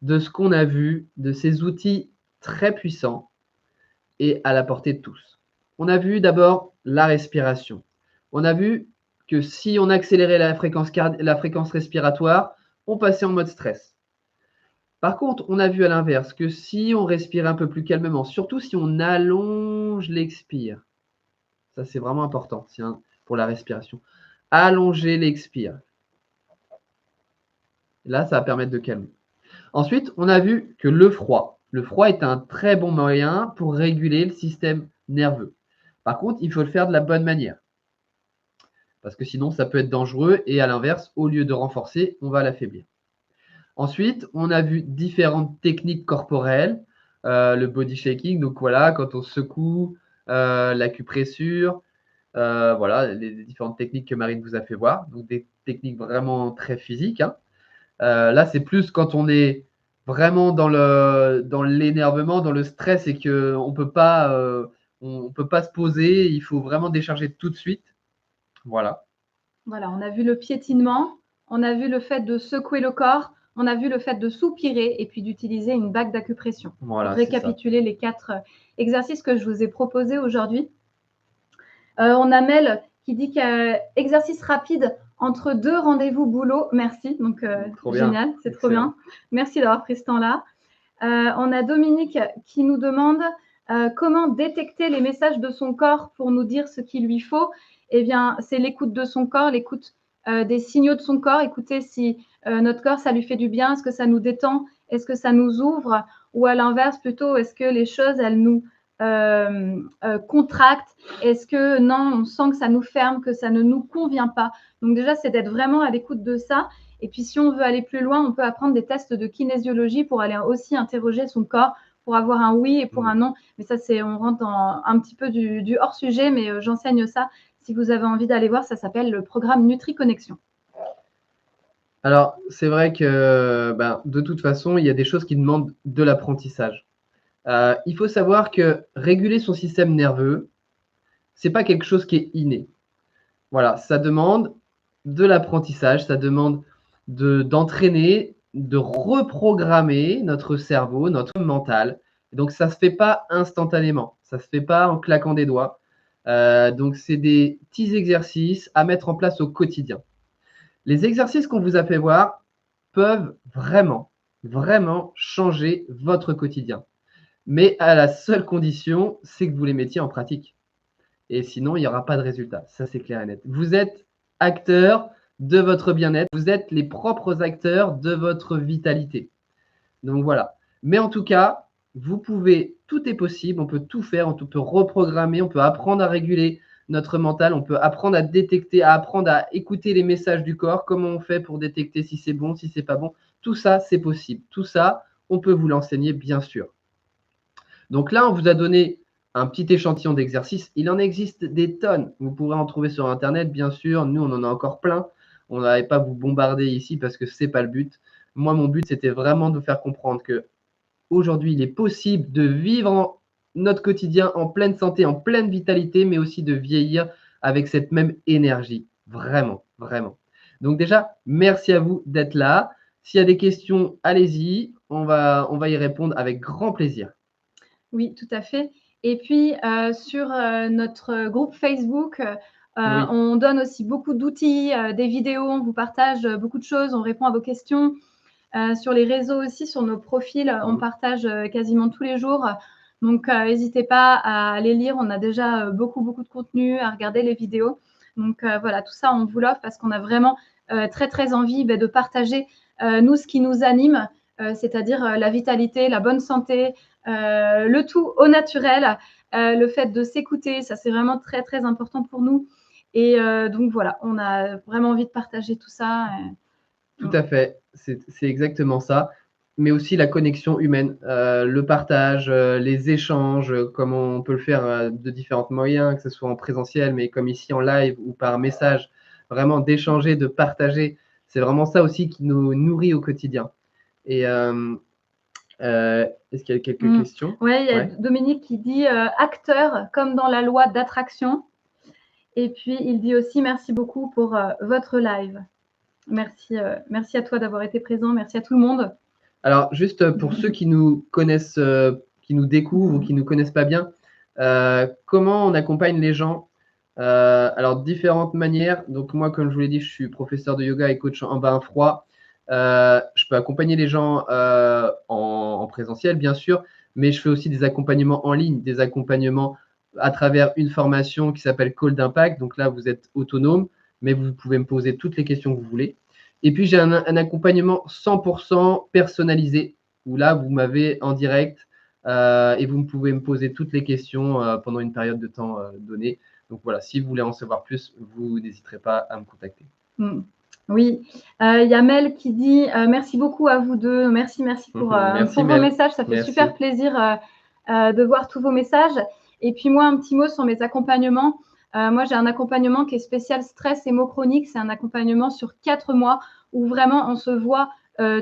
de ce qu'on a vu, de ces outils très puissants et à la portée de tous. On a vu d'abord la respiration. On a vu que si on accélérait la fréquence respiratoire, on passait en mode stress. Par contre, on a vu à l'inverse que si on respire un peu plus calmement, surtout si on allonge l'expire, ça c'est vraiment important pour la respiration, allonger l'expire. Là, ça va permettre de calmer. Ensuite, on a vu que le froid est un très bon moyen pour réguler le système nerveux. Par contre, il faut le faire de la bonne manière. Parce que sinon, ça peut être dangereux et à l'inverse, au lieu de renforcer, on va l'affaiblir. Ensuite, on a vu différentes techniques corporelles, le body shaking, donc voilà, quand on secoue, l'acupressure, voilà, les différentes techniques que Marine vous a fait voir, donc des techniques vraiment très physiques. Hein. Là, c'est plus quand on est vraiment dans l'énervement, dans le stress et qu'on ne peut pas se poser, il faut vraiment décharger tout de suite. Voilà. Voilà, on a vu le piétinement, on a vu le fait de secouer le corps, on a vu le fait de soupirer et puis d'utiliser une bague d'acupression. Voilà, récapituler les 4 exercices que je vous ai proposés aujourd'hui. On a Mel qui dit qu'exercice rapide entre 2 rendez-vous boulot. Merci, donc génial, c'est trop bien. Merci d'avoir pris ce temps-là. On a Dominique qui nous demande comment détecter les messages de son corps pour nous dire ce qu'il lui faut. Eh bien, c'est l'écoute de son corps, l'écoute des signaux de son corps. Écoutez si notre corps, ça lui fait du bien, est-ce que ça nous détend, est-ce que ça nous ouvre, ou à l'inverse plutôt, est-ce que les choses, elles nous contractent, est-ce que non, on sent que ça nous ferme, que ça ne nous convient pas. Donc déjà, c'est d'être vraiment à l'écoute de ça. Et puis, si on veut aller plus loin, on peut apprendre des tests de kinésiologie pour aller aussi interroger son corps, pour avoir un oui et pour un non. Mais ça, on rentre dans un petit peu du hors-sujet, mais j'enseigne ça. Si vous avez envie d'aller voir, ça s'appelle le programme Nutri-Connexion. Alors, c'est vrai que de toute façon, il y a des choses qui demandent de l'apprentissage. Il faut savoir que réguler son système nerveux, ce n'est pas quelque chose qui est inné. Voilà, ça demande de l'apprentissage, ça demande d'entraîner, de reprogrammer notre cerveau, notre mental. Donc, ça ne se fait pas instantanément. Ça ne se fait pas en claquant des doigts. Donc, c'est des petits exercices à mettre en place au quotidien. Les exercices qu'on vous a fait voir peuvent vraiment, vraiment changer votre quotidien. Mais à la seule condition, c'est que vous les mettiez en pratique. Et sinon, il n'y aura pas de résultat. Ça, c'est clair et net. Vous êtes acteur de votre bien-être. Vous êtes les propres acteurs de votre vitalité. Donc voilà. Mais en tout cas, vous pouvez, tout est possible. On peut tout faire. On peut reprogrammer. On peut apprendre à réguler notre mental. On peut apprendre à détecter, à apprendre à écouter les messages du corps. Comment on fait pour détecter si c'est bon, si c'est pas bon. Tout ça, c'est possible. Tout ça, on peut vous l'enseigner, bien sûr. Donc là, on vous a donné un petit échantillon d'exercices. Il en existe des tonnes. Vous pourrez en trouver sur Internet, bien sûr. Nous, on en a encore plein. On n'allait pas vous bombarder ici parce que ce n'est pas le but. Moi, mon but, c'était vraiment de vous faire comprendre que aujourd'hui, il est possible de vivre notre quotidien en pleine santé, en pleine vitalité, mais aussi de vieillir avec cette même énergie. Vraiment, vraiment. Donc déjà, merci à vous d'être là. S'il y a des questions, allez-y. On va y répondre avec grand plaisir. Oui, tout à fait. Et puis, sur notre groupe Facebook, Oui. on donne aussi beaucoup d'outils, des vidéos, on vous partage beaucoup de choses, on répond à vos questions. Sur les réseaux aussi, sur nos profils, on partage quasiment tous les jours. Donc, n'hésitez pas à aller lire. On a déjà beaucoup de contenu, à regarder les vidéos. Donc, voilà, tout ça, on vous l'offre parce qu'on a vraiment très, très envie de partager, nous, ce qui nous anime, c'est-à-dire la vitalité, la bonne santé, le tout au naturel, le fait de s'écouter, ça, c'est vraiment très, très important pour nous. Et donc, voilà, on a vraiment envie de partager tout ça. Tout à fait, c'est exactement ça. Mais aussi la connexion humaine, le partage, les échanges, comme on peut le faire de différents moyens, que ce soit en présentiel, mais comme ici en live ou par message, vraiment d'échanger, de partager. C'est vraiment ça aussi qui nous nourrit au quotidien. Et est-ce qu'il y a quelques questions? Oui, il y a Dominique qui dit acteur comme dans la loi d'attraction. Et puis, il dit aussi merci beaucoup pour votre live. Merci à toi d'avoir été présent. Merci à tout le monde. Alors, juste pour ceux qui nous connaissent, qui nous découvrent ou qui ne nous connaissent pas bien, comment on accompagne les gens? Alors, différentes manières. Donc, moi, comme je vous l'ai dit, je suis professeur de yoga et coach en bain froid. Je peux accompagner les gens en présentiel, bien sûr, mais je fais aussi des accompagnements en ligne, des accompagnements à travers une formation qui s'appelle Call d'Impact. Donc là, vous êtes autonome, mais vous pouvez me poser toutes les questions que vous voulez. Et puis, j'ai un accompagnement 100% personnalisé, où là, vous m'avez en direct et vous pouvez me poser toutes les questions pendant une période de temps donnée. Donc voilà, si vous voulez en savoir plus, vous n'hésiterez pas à me contacter. Oui, il y a Mel qui dit merci beaucoup à vous deux. Merci pour vos messages. Ça fait super plaisir de voir tous vos messages. Et puis moi, un petit mot sur mes accompagnements. Moi, j'ai un accompagnement qui est spécial stress et mots chroniques. C'est un accompagnement sur 4 mois où vraiment on se voit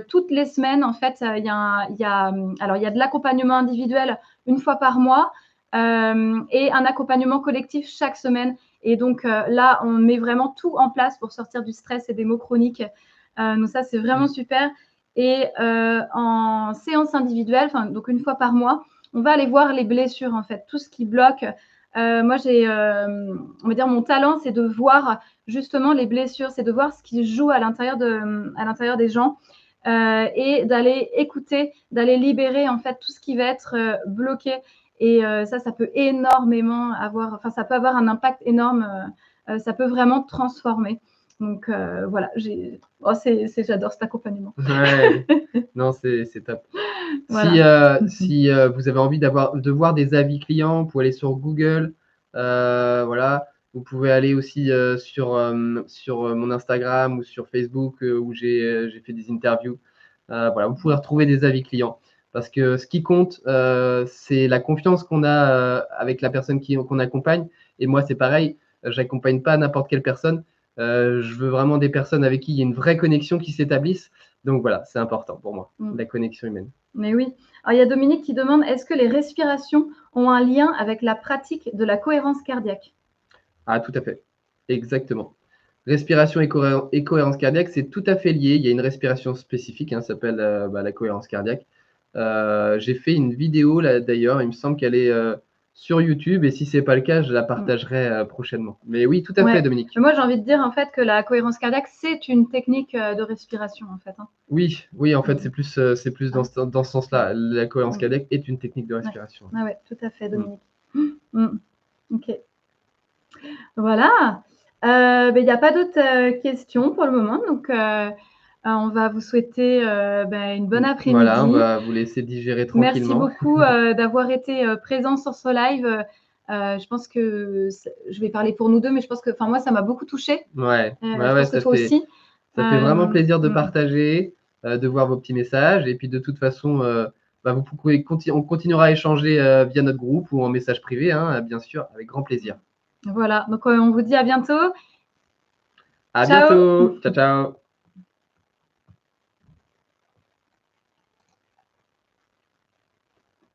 toutes les semaines. En fait, il y a de l'accompagnement individuel une fois par mois et un accompagnement collectif chaque semaine. Et donc là, on met vraiment tout en place pour sortir du stress et des maux chroniques. Donc ça, c'est vraiment super. Et en séance individuelle, donc une fois par mois, on va aller voir les blessures, en fait, tout ce qui bloque. Moi, on va dire, mon talent, c'est de voir justement les blessures, c'est de voir ce qui se joue à l'intérieur des gens et d'aller écouter, d'aller libérer, en fait, tout ce qui va être bloqué. Et ça peut énormément ça peut avoir un impact énorme. Ça peut vraiment transformer. Donc voilà, j'adore cet accompagnement. Ouais. Non, c'est top. Voilà. Si vous avez envie de voir des avis clients, vous pouvez aller sur Google. Voilà. Vous pouvez aller aussi sur mon Instagram ou sur Facebook où j'ai fait des interviews. Voilà, vous pouvez retrouver des avis clients. Parce que ce qui compte, c'est la confiance qu'on a avec la personne qu'on accompagne. Et moi, c'est pareil, j'accompagne pas n'importe quelle personne. Je veux vraiment des personnes avec qui il y a une vraie connexion qui s'établisse. Donc voilà, c'est important pour moi, la connexion humaine. Mais oui. Alors, il y a Dominique qui demande, est-ce que les respirations ont un lien avec la pratique de la cohérence cardiaque? Ah, tout à fait. Exactement. Respiration et cohérence cardiaque, c'est tout à fait lié. Il y a une respiration spécifique, hein, ça s'appelle la cohérence cardiaque. J'ai fait une vidéo là d'ailleurs, il me semble qu'elle est sur YouTube et si ce n'est pas le cas, je la partagerai prochainement. Mais oui, tout à fait, Dominique. Moi, j'ai envie de dire en fait que la cohérence cardiaque, c'est une technique de respiration en fait. Hein. Oui, en fait, c'est plus dans ce sens-là. La cohérence cardiaque est une technique de respiration. Ah ouais, tout à fait, Dominique. Ok. Voilà. Il n'y a pas d'autres questions pour le moment, donc on va vous souhaiter une bonne après-midi. Voilà, on va vous laisser digérer tranquillement. Merci beaucoup d'avoir été présent sur ce live. Je pense que je vais parler pour nous deux, mais je pense que moi, ça m'a beaucoup touchée. Ouais, je pense que toi aussi. Ça fait vraiment plaisir de partager, de voir vos petits messages. Et puis de toute façon, on continuera à échanger via notre groupe ou en message privé, hein, bien sûr, avec grand plaisir. Voilà, donc on vous dit à bientôt. À bientôt. Ciao, ciao.